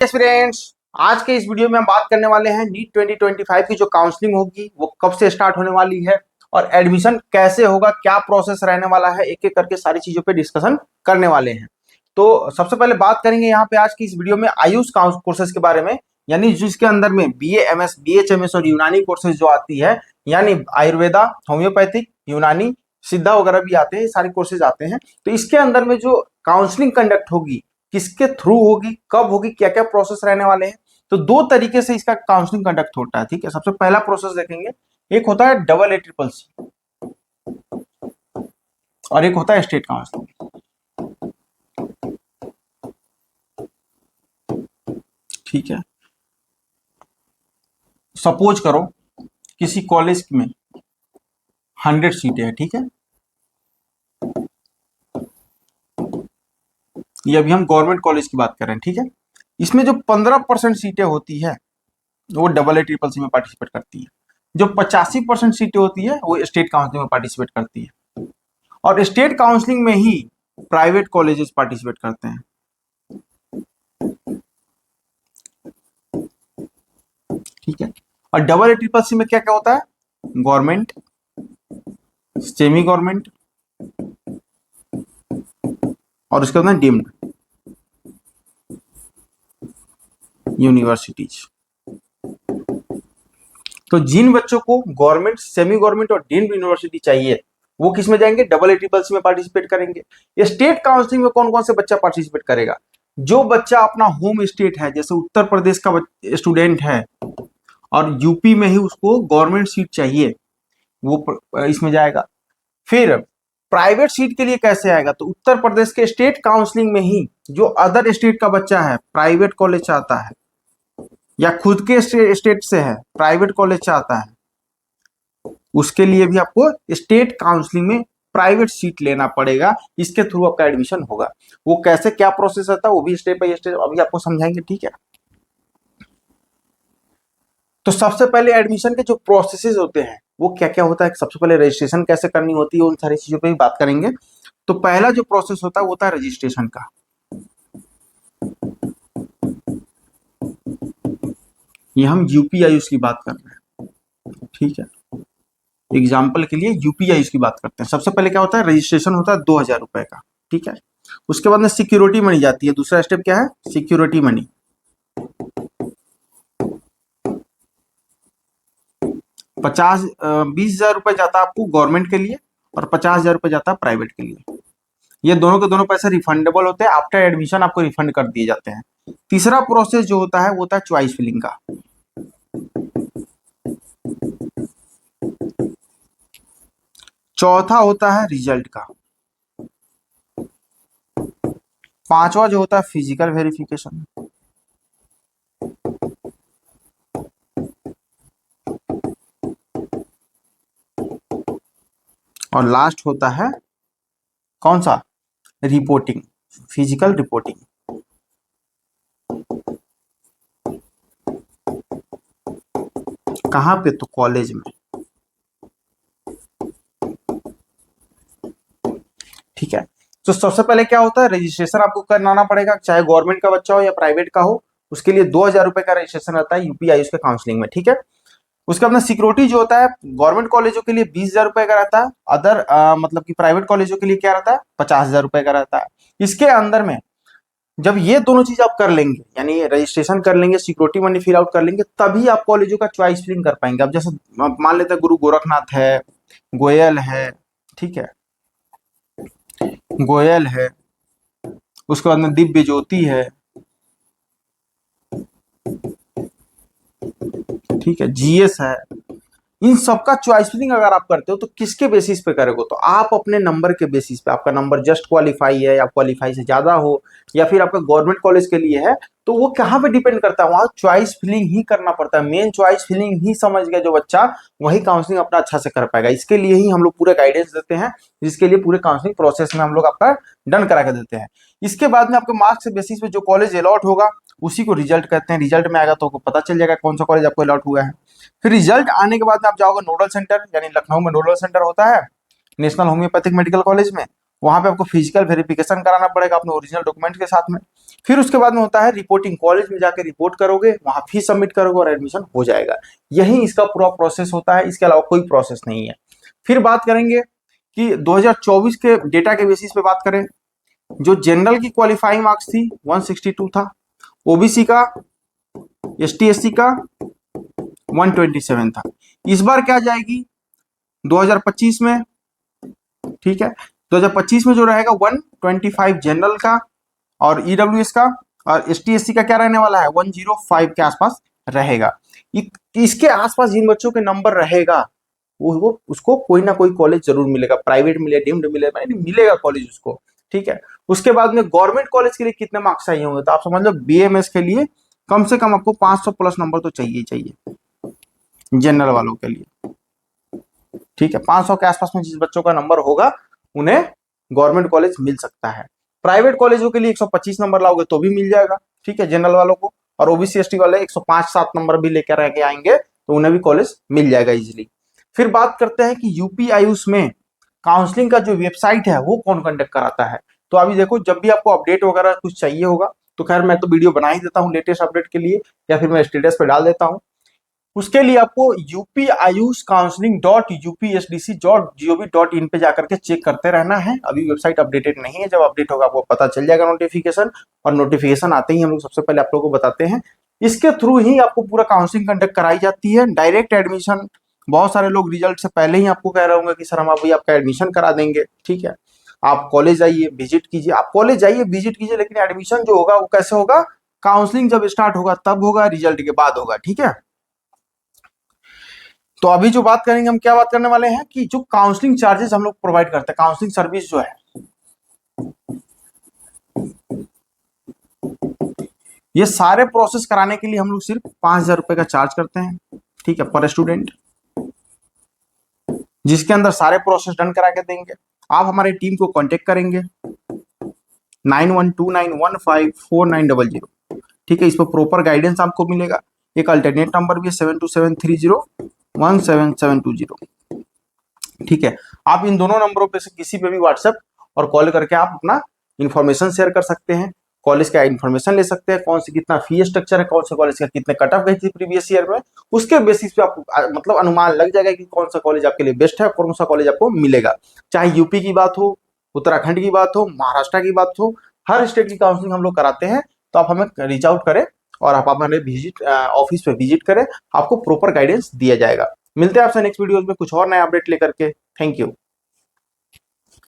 Friends, आज के इस वीडियो में हम बात करने वाले हैं नीट 2025 की जो काउंसलिंग होगी वो कब से स्टार्ट होने वाली है और एडमिशन कैसे होगा, क्या प्रोसेस रहने वाला है, एक एक करके सारी चीजों पे डिस्कशन करने वाले हैं। तो सबसे पहले बात करेंगे यहाँ पे आज की इस वीडियो में आयुष कोर्सेज के बारे में, यानी जिसके अंदर में बीए एमएस बीएचएमएस और यूनानी कोर्सेज जो आती है, यानी आयुर्वेदा, होम्योपैथिक, यूनानी, सिद्धा वगैरह भी आते हैं, ये सारे कोर्सेज आते हैं। तो इसके अंदर में जो काउंसलिंग कंडक्ट होगी, किसके थ्रू होगी, कब होगी, क्या क्या प्रोसेस रहने वाले हैं। तो दो तरीके से इसका काउंसलिंग कंडक्ट होता है। ठीक है, सबसे पहला प्रोसेस देखेंगे, एक होता है डबल ए ट्रिपल सी और एक होता है स्टेट काउंसलिंग। ठीक है, सपोज करो किसी कॉलेज में 100 सीटें हैं। ठीक है, ये अभी हम गवर्नमेंट कॉलेज की बात कर रहे हैं। ठीक है, इसमें जो 15% सीटें होती है वो डबल ए ट्रिपल सी में पार्टिसिपेट करती है। जो 85% सीटें होती है वो स्टेट काउंसलिंग में पार्टिसिपेट करती है, और स्टेट काउंसलिंग में ही प्राइवेट कॉलेजेस पार्टिसिपेट करते हैं। ठीक है, और डबल ए ट्रिपल सी में क्या क्या होता है, गवर्नमेंट, सेमी गवर्नमेंट और उसके बाद डीम्ड यूनिवर्सिटीज। तो जिन बच्चों को गवर्नमेंट, सेमी गवर्नमेंट और डीम्ड यूनिवर्सिटी चाहिए वो किस में जाएंगे, डबल ए ट्रिपल सी में पार्टिसिपेट करेंगे। ये स्टेट काउंसलिंग में कौन कौन से बच्चा पार्टिसिपेट करेगा, जो बच्चा अपना होम स्टेट है, जैसे उत्तर प्रदेश का स्टूडेंट है और यूपी में ही उसको गवर्नमेंट सीट चाहिए, वो इसमें जाएगा। फिर प्राइवेट सीट के लिए कैसे आएगा, तो उत्तर प्रदेश के स्टेट काउंसलिंग में ही जो अदर स्टेट का बच्चा है, प्राइवेट कॉलेज चाहता है या खुद के स्टेट से है प्राइवेट कॉलेज चाहता है, उसके लिए भी आपको स्टेट काउंसलिंग में प्राइवेट सीट लेना पड़ेगा। इसके थ्रू आपका एडमिशन होगा। वो कैसे, क्या प्रोसेस रहता है, वो भी स्टेप बाय स्टेप अभी आपको समझाएंगे। ठीक है, तो सबसे पहले एडमिशन के जो प्रोसेसेस होते हैं वो क्या क्या होता है, सबसे पहले रजिस्ट्रेशन कैसे करनी होती है, उन सारी चीजों पे भी बात करेंगे। तो पहला जो प्रोसेस होता है वो होता है रजिस्ट्रेशन का। ये हम यूपी आयुष की बात कर रहे हैं। ठीक है, एग्जाम्पल के लिए यूपी आयुष की बात करते हैं। सबसे पहले क्या होता है, रजिस्ट्रेशन होता है 2000 रुपए का। ठीक है, उसके बाद में सिक्योरिटी मनी जाती है। दूसरा स्टेप क्या है, सिक्योरिटी मनी। 20,000 रुपए जाता है आपको गवर्नमेंट के लिए और 50,000 रुपए जाता है प्राइवेट के लिए। ये दोनों के दोनों पैसे रिफंडेबल होते हैं, आफ्टर एडमिशन आपको रिफंड कर दिए जाते हैं। तीसरा प्रोसेस जो होता है वो होता है चॉइस फिलिंग का। चौथा होता है रिजल्ट का। पांचवा जो होता है फिजिकल वेरिफिकेशन। और लास्ट होता है कौन सा, रिपोर्टिंग, फिजिकल रिपोर्टिंग। कहाँ पे, तो कॉलेज में। ठीक है, तो सबसे पहले क्या होता है, रजिस्ट्रेशन आपको कराना पड़ेगा, चाहे गवर्नमेंट का बच्चा हो या प्राइवेट का हो। उसके लिए 2000 रुपए का रजिस्ट्रेशन रहता है यूपी आयुष के काउंसलिंग में। ठीक है, उसका अपना सिक्योरिटी जो होता है, गवर्नमेंट कॉलेजों के लिए 20,000 रुपए का रहता है, अदर मतलब कि प्राइवेट कॉलेजों के लिए क्या रहता है, 50,000 रुपए का रहता है। इसके अंदर में जब ये दोनों चीज आप कर लेंगे, यानी रजिस्ट्रेशन कर लेंगे, सिक्योरिटी मनी फिल आउट कर लेंगे, तभी आप कॉलेजों का चॉइस फिलिंग कर पाएंगे। अब जैसे मान लेते हैं गुरु गोरखनाथ है, गोयल है, ठीक है, गोयल है, उसके बाद में दिव्य ज्योति है, ठीक है, जीएस है। इन सबका चॉइस फिलिंग अगर आप करते हो तो किसके बेसिस पे करोगे, तो आप अपने नंबर के बेसिस पे, आपका नंबर जस्ट क्वालिफाई है या क्वालिफाई से ज्यादा हो या फिर आपका गवर्नमेंट कॉलेज के लिए है, तो वो कहाँ पे डिपेंड करता है, वहां चॉइस फिलिंग ही करना पड़ता है। मेन चॉइस फिलिंग ही समझ गया जो बच्चा, वही काउंसलिंग अपना अच्छा से कर पाएगा। इसके लिए ही हम लोग पूरे गाइडेंस देते हैं, जिसके लिए पूरे काउंसलिंग प्रोसेस में हम लोग आपका डन करा के देते हैं। इसके बाद में आपके मार्क्स के बेसिस पे जो कॉलेज अलॉट होगा उसी को रिजल्ट कहते हैं। रिजल्ट में आएगा तो आपको पता चल जाएगा कौन सा कॉलेज आपको अलॉट हुआ है। फिर रिजल्ट आने के बाद में आप जाओगे नोडल सेंटर, यानी लखनऊ में नोडल सेंटर होता है नेशनल होम्योपैथिक मेडिकल कॉलेज में, वहां पे आपको फिजिकल वेरिफिकेशन कराना पड़ेगा अपने ओरिजिनल डॉक्यूमेंट के साथ में। फिर उसके बाद में होता है रिपोर्टिंग, कॉलेज में जाकर रिपोर्ट करोगे, वहां फीस सबमिट करोगे और एडमिशन हो जाएगा। यही इसका पूरा प्रोसेस होता है, इसके अलावा कोई प्रोसेस नहीं है। फिर बात करेंगे कि 2024 के डेटा के बेसिस पे बात करें, जो जनरल की क्वालिफाइंग मार्क्स थी 162 था, ओबीसी का, एसटी एससी का 127 था। इस बार क्या जाएगी 2025 में, ठीक है, 2025 में जो रहेगा 125 जनरल का और ईडब्ल्यूएस का, और एसटी एससी का क्या रहने वाला है 105 के आसपास रहेगा। इसके आसपास जिन बच्चों के नंबर रहेगा वो उसको कोई ना कोई कॉलेज जरूर मिलेगा, प्राइवेट मिले, डीम्ड मिले, मिलेगा कॉलेज उसको, ठीक है। उसके बाद में गवर्नमेंट कॉलेज के लिए कितने मार्क्स चाहिए होंगे, तो आप समझ लो बीएमएस के लिए कम से कम आपको 500 प्लस नंबर तो चाहिए ही चाहिए जनरल वालों के लिए, ठीक है। 500 के आसपास में जिस बच्चों का नंबर होगा उन्हें गवर्नमेंट कॉलेज मिल सकता है। प्राइवेट कॉलेजों के लिए 125 नंबर लाओगे तो भी मिल जाएगा, ठीक है, जनरल वालों को। और ओबीसी एसटी वाले 105-7 नंबर भी लेकर रह के आएंगे तो उन्हें भी कॉलेज मिल जाएगा इजिली। फिर बात करते हैं कि यूपी आयुष में काउंसलिंग का जो वेबसाइट है वो कौन कंडक्ट कराता है। तो अभी देखो, जब भी आपको अपडेट वगैरह कुछ चाहिए होगा तो खैर मैं तो वीडियो बना ही देता हूँ लेटेस्ट अपडेट के लिए, या फिर मैं स्टेटस पे डाल देता हूँ। उसके लिए आपको यूपी आयुष काउंसलिंग .upsdc.gov.in पे जाकर के चेक करते रहना है। अभी वेबसाइट अपडेटेड नहीं है, जब अपडेट होगा आपको पता चल जाएगा नोटिफिकेशन, और नोटिफिकेशन आते ही हम लोग सबसे पहले आप लोगों को बताते हैं। इसके थ्रू ही आपको पूरा काउंसलिंग कंडक्ट कराई जाती है, डायरेक्ट एडमिशन। बहुत सारे लोग रिजल्ट से पहले ही आपको कह रहे होंगे कि सर हम अभी आपका एडमिशन करा देंगे, ठीक है, आप कॉलेज आइए विजिट कीजिए। आप कॉलेज जाइए विजिट कीजिए, लेकिन एडमिशन जो होगा वो कैसे होगा, काउंसलिंग जब स्टार्ट होगा तब होगा, रिजल्ट के बाद होगा, ठीक है। तो अभी जो बात करेंगे, हम क्या बात करने वाले हैं कि जो काउंसलिंग चार्जेस हम लोग प्रोवाइड करते हैं, काउंसलिंग सर्विस जो है, ये सारे प्रोसेस कराने के लिए हम लोग सिर्फ 5,000 रुपए का चार्ज करते हैं, ठीक है, पर स्टूडेंट, जिसके अंदर सारे प्रोसेस डन करा के देंगे। आप हमारी टीम को कांटेक्ट करेंगे 9129154900, ठीक है। इस पर प्रॉपर गाइडेंस आपको मिलेगा। एक अल्टरनेट नंबर भी है 7273017720, ठीक है। आप इन दोनों नंबरों पे से किसी पे भी व्हाट्सएप और कॉल करके आप अपना इन्फॉर्मेशन शेयर कर सकते हैं, कॉलेज का इन्फॉर्मेशन ले सकते हैं, कौन सी कितना फी स्ट्रक्चर है, कौन से कॉलेज का कितने कट ऑफ गई थी प्रीवियस ईयर में। उसके बेसिस पे आपको मतलब अनुमान लग जाएगा कि कौन सा कॉलेज आपके लिए बेस्ट है, कौन सा कॉलेज आपको मिलेगा। चाहे यूपी की बात हो, उत्तराखंड की बात हो, महाराष्ट्र की बात हो, हर स्टेट की काउंसलिंग हम लोग कराते हैं। तो आप हमें रीच आउट करें और आप हमारे विजिट ऑफिस पे विजिट करें, आपको प्रॉपर गाइडेंस दिया जाएगा। मिलते हैं आपसे नेक्स्ट वीडियो में कुछ और नया अपडेट लेकर के। Thank you.